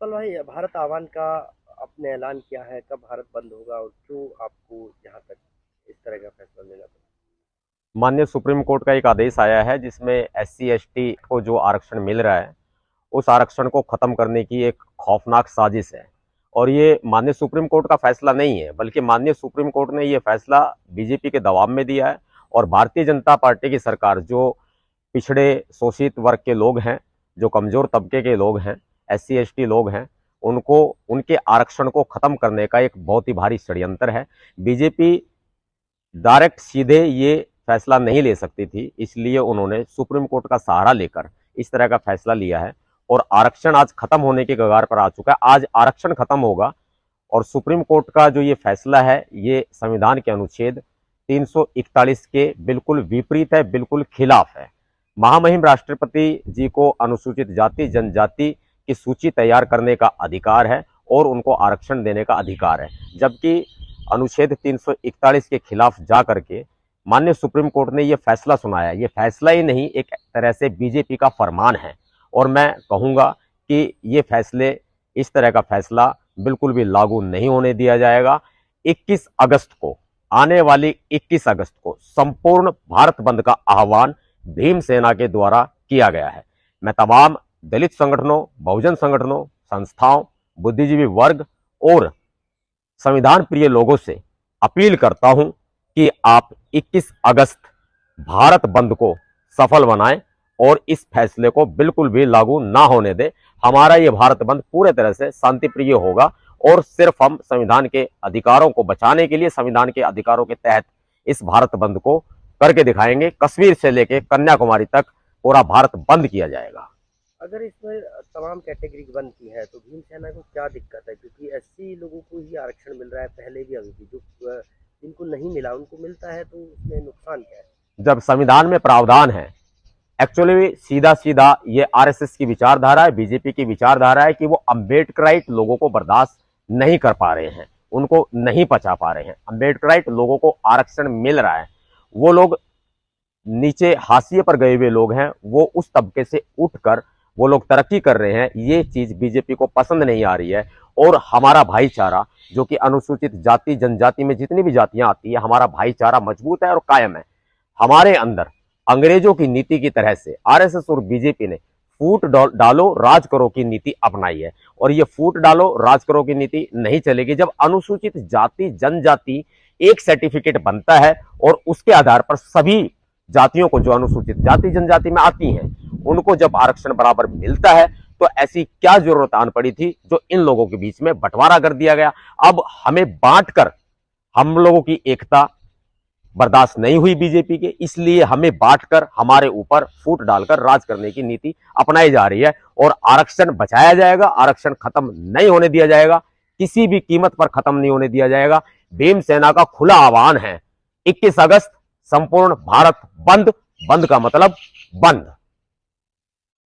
सतपाल भाई, भारत आह्वान का आपने ऐलान किया है, कब भारत बंद होगा और क्यों आपको यहाँ तक इस तरह का फैसला लेना पड़ा? माननीय सुप्रीम कोर्ट का एक आदेश आया है जिसमें एससी एसटी को जो आरक्षण मिल रहा है उस आरक्षण को खत्म करने की एक खौफनाक साजिश है। और ये माननीय सुप्रीम कोर्ट का फैसला नहीं है, बल्कि माननीय सुप्रीम कोर्ट ने ये फैसला बीजेपी के दबाव में दिया है। और भारतीय जनता पार्टी की सरकार जो पिछड़े शोषित वर्ग के लोग हैं, जो कमजोर तबके के लोग हैं, एससी एसटी लोग हैं, उनको उनके आरक्षण को खत्म करने का एक बहुत ही भारी षड्यंत्र है। बीजेपी डायरेक्ट सीधे ये फैसला नहीं ले सकती थी, इसलिए उन्होंने सुप्रीम कोर्ट का सहारा लेकर इस तरह का फैसला लिया है। और आरक्षण आज खत्म होने के कगार पर आ चुका है। आज आरक्षण खत्म होगा और सुप्रीम कोर्ट का जो ये फैसला है ये संविधान के अनुच्छेद 341 के बिल्कुल विपरीत है, बिल्कुल खिलाफ है। महामहिम राष्ट्रपति जी को अनुसूचित जाति जनजाति की सूची तैयार करने का अधिकार है और उनको आरक्षण देने का अधिकार है, जबकि अनुच्छेद 341 के खिलाफ जा करके माननीय सुप्रीम कोर्ट ने यह फैसला सुनाया। ये फैसला ही नहीं, एक तरह से बीजेपी का फरमान है। और मैं कहूंगा कि ये फैसले, इस तरह का फैसला बिल्कुल भी लागू नहीं होने दिया जाएगा। 21 अगस्त को, आने वाली 21 अगस्त को संपूर्ण भारत बंद का आह्वान भीम सेना के द्वारा किया गया है। मैं तमाम दलित संगठनों, बहुजन संगठनों, संस्थाओं, बुद्धिजीवी वर्ग और संविधान प्रिय लोगों से अपील करता हूं कि आप 21 अगस्त भारत बंद को सफल बनाएं और इस फैसले को बिल्कुल भी लागू ना होने दें। हमारा ये भारत बंद पूरे तरह से शांतिप्रिय होगा और सिर्फ हम संविधान के अधिकारों को बचाने के लिए, संविधान के अधिकारों के तहत इस भारत बंद को करके दिखाएंगे। कश्मीर से लेकर कन्याकुमारी तक पूरा भारत बंद किया जाएगा। अगर इसमें तमाम कैटेगरी बंद की है तो भीम सेना को क्या दिक्कत है? क्योंकि एससी लोगों को ही आरक्षण मिल रहा है, पहले भी अभी भी। जो जिनको नहीं मिला उनको मिलता है, तो उसमें नुकसान क्या है? जब संविधान में प्रावधान है, एक्चुअली सीधा सीधा ये आरएसएस की विचारधारा है, बीजेपी की विचारधारा है कि वो अम्बेडकराइट लोगों को बर्दाश्त नहीं कर पा रहे हैं, उनको नहीं पचा पा रहे हैं। अम्बेडकराइट लोगों को आरक्षण मिल रहा है, वो लोग नीचे हाशिए पर गए हुए लोग हैं, वो उस तबके से उठकर वो लोग तरक्की कर रहे हैं। ये चीज बीजेपी को पसंद नहीं आ रही है। और हमारा भाईचारा, जो कि अनुसूचित जाति जनजाति में जितनी भी जातियां आती है, हमारा भाईचारा मजबूत है और कायम है। हमारे अंदर अंग्रेजों की नीति की तरह से आरएसएस और बीजेपी ने फूट डालो राज करो की नीति अपनाई है। और ये फूट डालो राज करो की नीति नहीं चलेगी। जब अनुसूचित जाति जनजाति एक सर्टिफिकेट बनता है और उसके आधार पर सभी जातियों को, जो अनुसूचित जाति जनजाति में आती हैं, उनको जब आरक्षण बराबर मिलता है, तो ऐसी क्या जरूरत आन पड़ी थी जो इन लोगों के बीच में बंटवारा कर दिया गया। अब हमें बांटकर, हम लोगों की एकता बर्दाश्त नहीं हुई बीजेपी के, इसलिए हमें बांटकर हमारे ऊपर फूट डालकर राज करने की नीति अपनाई जा रही है। और आरक्षण बचाया जाएगा, आरक्षण खत्म नहीं होने दिया जाएगा, किसी भी कीमत पर खत्म नहीं होने दिया जाएगा। भीम सेना का खुला आह्वान है, 21 अगस्त संपूर्ण भारत बंद। बंद का मतलब बंद।